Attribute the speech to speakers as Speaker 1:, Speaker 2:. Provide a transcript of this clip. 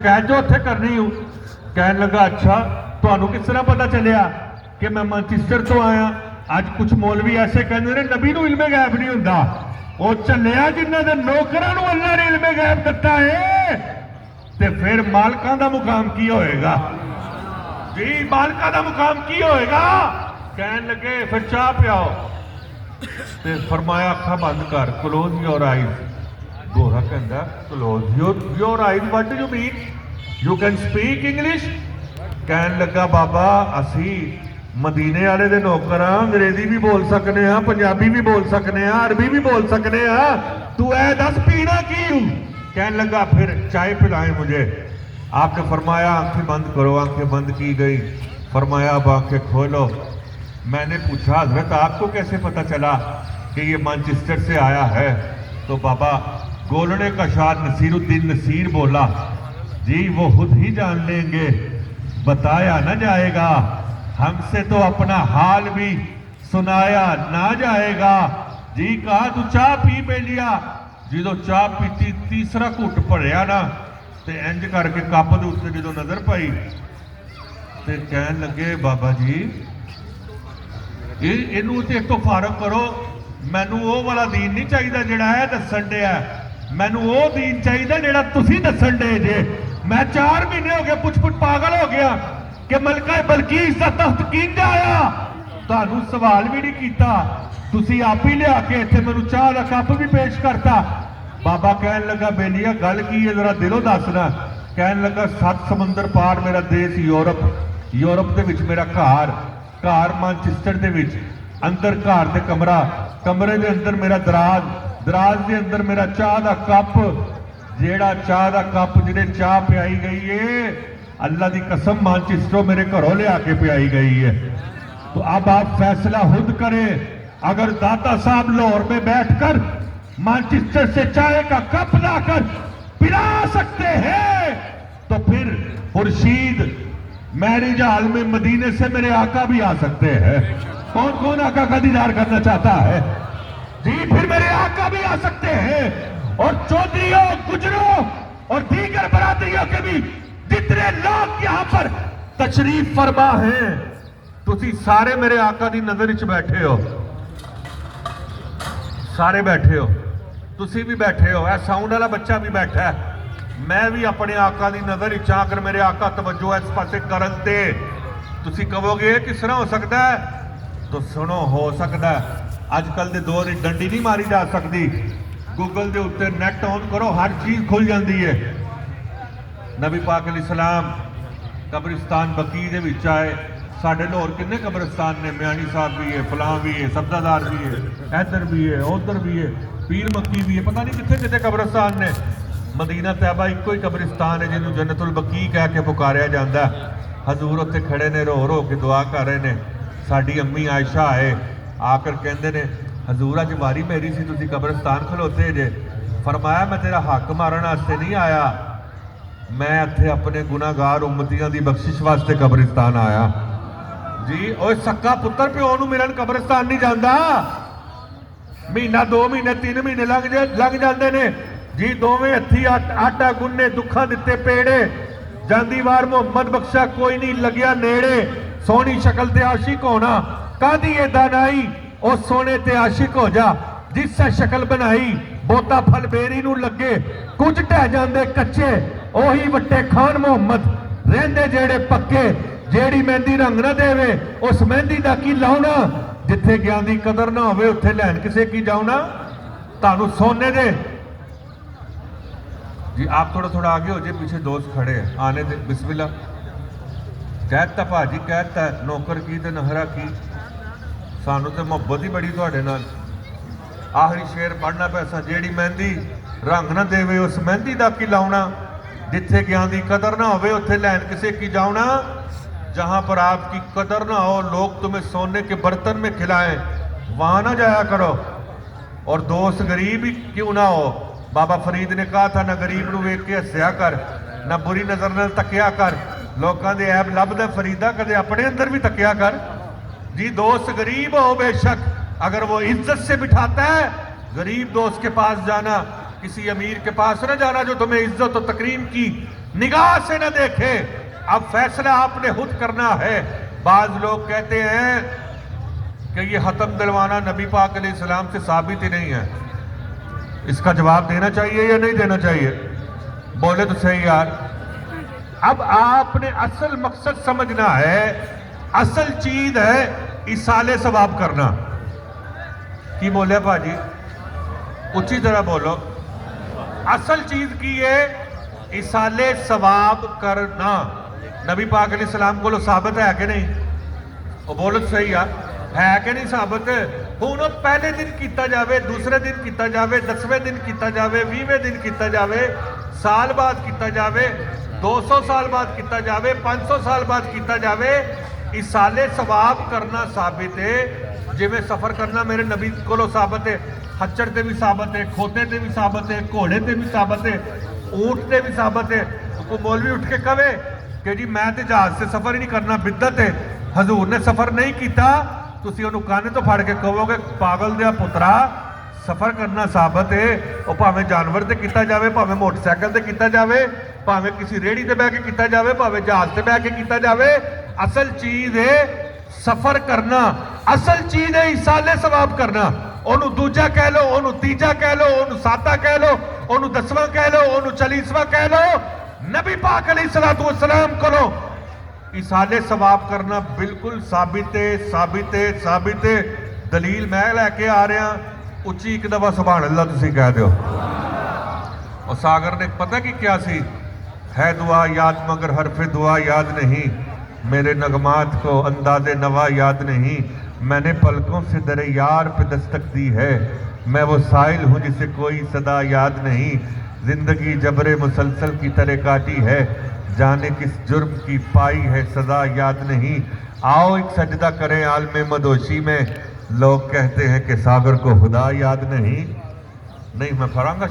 Speaker 1: कह जो उत्थे करनी हूँ। कहन लगा अच्छा तुहानू किस तरह पता चलिया कि मैं मैनचेस्टर तो आया। अज कुछ मौलवी ऐसे कहते ने नबी नू इल्मे गैब नहीं हुंदा, वो चलिया जिन्हां दे नौकरां नू अल्लाह ने इल्मे गैब दिता है, ते फिर मालकां दा मुकाम की होएगा जी, मालकां दा मुकाम की होएगा। कहन लगे फिर चाह पियाओ, ते फरमाया अखा बंद कर, क्लोज योर आइज। गोरा कहंदा close your eyes, what do you mean, you can speak English. कहन लगा बाबा असी मदीने वाले दे नौकर हां, अंग्रेजी भी बोल सकने हां, पंजाबी भी बोल सकने हां, अरबी भी बोल सकने हां, तू ऐ दस पीना की हूं। कहन लगा फिर चाय पिलाएं मुझे। आपने फरमाया आंखें बंद करो, आंखें बंद की गई। फरमाया अब आंखें खोलो। मैंने पूछा हजरत आपको कैसे पता चला कि ये मैनचेस्टर से आया है? तो बाबा गोलने का शाह नसीरुद्दीन नसीर बोला जी वो खुद ही जान लेंगे, बताया न जाएगा, हमसे तो अपना हाल भी सुनाया ना जाएगा जी। कहा तू चाह पी बेलिया। जो चाह पीती तीसरा घुट भरिया ना, तो इंज करके कप के उत्ते जो नजर पाई तो कहन लगे बाबा जी इनू एक तो फारग करो, मैनू वो वाला दीन नहीं चाहिए जिहड़ा है दसन डे, मैनू वो दीन चाहिए जिहड़ा तुसीं दसन डे जे। मैं 4 महीने हो गए पुछ पागल हो गया कि मलका बलकीस का तख्त किंज आया, तुहानू सवाल भी नहीं किया, तुसीं आप ही लिया के इत्थे मैनू चाह का कप भी पेश करता। बाबा कहन लगा बेलिया गल की है जरा दिलों दसना। कहन लगा 7 समुंदर पार मेरा देश यूरोप, यूरोप दे विच मेरा घर मैनचेस्टर दे विच, अंदर घर दे कमरा, कमरे दे अंदर मेरा दराज, दराज दे अंदर मेरा चाह का कप, जेड़ा चाह का कप जिहदे चाह पियाई गई है अल्लाह की कसम मैनचेस्टर मेरे घरों लिया के पियाई गई है। तो अब आप फैसला खुद करें, अगर दाता साहब लाहौर में बैठकर मैनचेस्टर से चाय का कप लाकर पिला सकते हैं तो फिर खुर्शीद मैरिज हॉल में मदीने से मेरे आका भी आ सकते हैं। कौन कौन आका का दीदार करना चाहता है जी? फिर मेरे आका भी आ सकते हैं, और चौधरियों, गुजरों और दीगर बरादरियों के भी जितने लोग यहाँ पर तशरीफ फरमा हैं, तुसी सारे मेरे आका की नजर च बैठे हो, सारे बैठे हो, तुसी भी बैठे हो, ऐ साउंड वाला बच्चा भी बैठा है, मैं भी अपने आका की नजर च आकर मेरे आका तवज्जो इस पासे करन ते तुसी कहोगे किस तरह हो सकता है? तो सुनो, हो सकता है अजकल के दौर में डंडी नहीं मारी जा सकती, गूगल के उत्ते नैट ऑन करो हर चीज़ खुल जाती है। नबी पाक अलैहिस्सलाम कब्रिस्तान बकी दे विच आए, साढ़े लाहौर किन्ने कब्रिस्तान ने, म्यानी साहब भी है, फलां भी है, सब्जादार भी है, इधर भी है, उधर भी है, पीर मक्की भी है, पता नहीं कितने कितने कब्रिस्तान ने। मदीना तैयबा एको ही कब्रिस्तान है जिन्होंने जन्नतुल बकी कह के पुकारिया जाता है। हजूर उत्ते खड़े ने, रो रो के दुआ कर रहे हैं। साडी अम्मी आयशा आए, आकर कहते ने हजूर अज वारी मेरी सी, तुसीं कब्रिस्तान खलोते जे। फरमाया मैं तेरा हक मारन वास्ते नहीं आया, मैं इत्थे अपने गुनाहगार उम्मतियां दी बख्शिश वास्ते कब्रिस्तान आया जी। ओए सक्का पुत्र प्यो नूं मिलन कब्रिस्तान नहीं जाता, महीना 2 महीने 3 महीने लग जाते ने जी। दोवें हथी आटा गुन्ने, दुखा दिते पेड़े, जांदी वार मुहम्मद बख्शा कोई नहीं लग्या नेड़े, सोहनी शक्ल ते आशिक होना कादी ए दानाई, ओ सोने ते आशिक हो जा जिससे शक्ल बनाई, बोता फल बेरी नूं लगे, कुछ ढह जांदे कच्चे, ओही वट्टे खान मुहम्मद रहंदे जेड़े पक्के, जेड़ी मेहंदी रंग ना देवे उस मेहंदी दा की लाउना, जिथे ज्ञान दी कदर ना होवे उत्थे लैन किसे की जाउना। तानू सोने दे जी। आप थोड़ा थोड़ा आगे हो जाए, पीछे दोस्त खड़े हैं, आने दे, बिस्मिल्लाह। कहता भाजी, कहता नौकर की ते नहरा की, सानू तो मुहब्बत ही बड़ी तुहाडे नाल। आखिरी शेर पढ़ना पैसा, जेड़ी मेहंदी रंग ना देवे उस मेहंदी दा की लाउना, जिथे ज्ञान की कदर ना होवे उत्थे लैन किसे की जाउना। जहां पर आपकी कदर ना हो लोग तुम्हें सोने के बर्तन में खिलाएं, वहां ना जाया करो। और दोस्त गरीब ही क्यों ना हो, बाबा फरीद ने कहा था ना गरीब नूं वेख के हस्या कर, ना बुरी नज़र नाल तकिया कर, लोगों के ऐब लभदा फरीदा कदे अपने अंदर भी तकिया कर जी। दोस्त गरीब हो बेशक, अगर वो इज्जत से बिठाता है, गरीब दोस्त के पास जाना किसी अमीर के पास न जाना जो तुम्हें इज्जत और तकरीम की निगाह से न देखे। अब फैसला आपने खुद करना है। बाज लोग कहते हैं कि ये हतम दिलवाना नबी पाक अलैहिस्सलाम से साबित ही नहीं है। इसका जवाब देना चाहिए या नहीं देना चाहिए? बोले तो सही यार। अब आपने असल मकसद समझना है, असल चीज है इसाले सवाब करना। की बोले भाजी, उच्ची तरह बोलो। असल चीज की है इसाले सवाब करना। नबी पाक अलैहिस्सलाम को साबित है कि नहीं? वो बोलो तो सही यार, है कि नहीं साबित? हुण पहले दिन किया जाए, दूसरे दिन किया जाए, 10वें दिन किया जाए, 20वें दिन किया जाए, साल बाद किया जाए, 200 साल बाद किया जाए, 500 साल बाद किया जाए, इसाले सवाब करना साबित है। जिमें सफर करना मेरे नबी को साबित है, खच्चर से भी साबित है, खोते से भी साबित है, घोड़े से भी साबित है, ऊंट से भी साबित है। तो मौलवी उठ के कहे कि जी मैं तो जहाज से सफर ही नहीं करना, बिद्दत है, हजूर ने सफर नहीं किया, तुसी उन्होंने काने तो फड़ के कहोगे पागल दिया पुत्रा, सफर करना साबित है। और भावें जानवर से किया जाए, भावें मोटरसाइकिल से किया जाए, भावें किसी रेहड़ी से बह के किया जाए, भावें जहाज से बह के किया जाए, असल चीज है सफर करना। असल चीज है इसाले सवाब करना। ओनू दूजा कह लो, ओनू तीजा कह लो, ओनू साता कह लो, ओनू 10वां कह लो, ओनू 40वां कह लो, नबी पाक अलैहिस्सलातु वस्सलाम करो इसाले सवाब करना बिल्कुल साबित है, साबित है, साबित है। दलील मैं लैके आ रहा, उच्ची एक दफा सुभान अल्लाह तुसी कह दो। और सागर ने पता कि क्या सी, है दुआ याद मगर हरफे दुआ याद नहीं, मेरे नगमात को अंदाज़े नवा याद नहीं, मैंने पलकों से दरे यार पे दस्तक दी है, मैं वो साइल हूँ जिसे कोई सदा याद नहीं, जिंदगी जबरे मुसलसल की तरह काटी है, जाने किस जुर्म की पाई है सजा याद नहीं। आओ एक सजदा करें आलमे मदोशी में, लोग कहते हैं कि सागर को खुदा याद नहीं। नहीं मैं फरांगा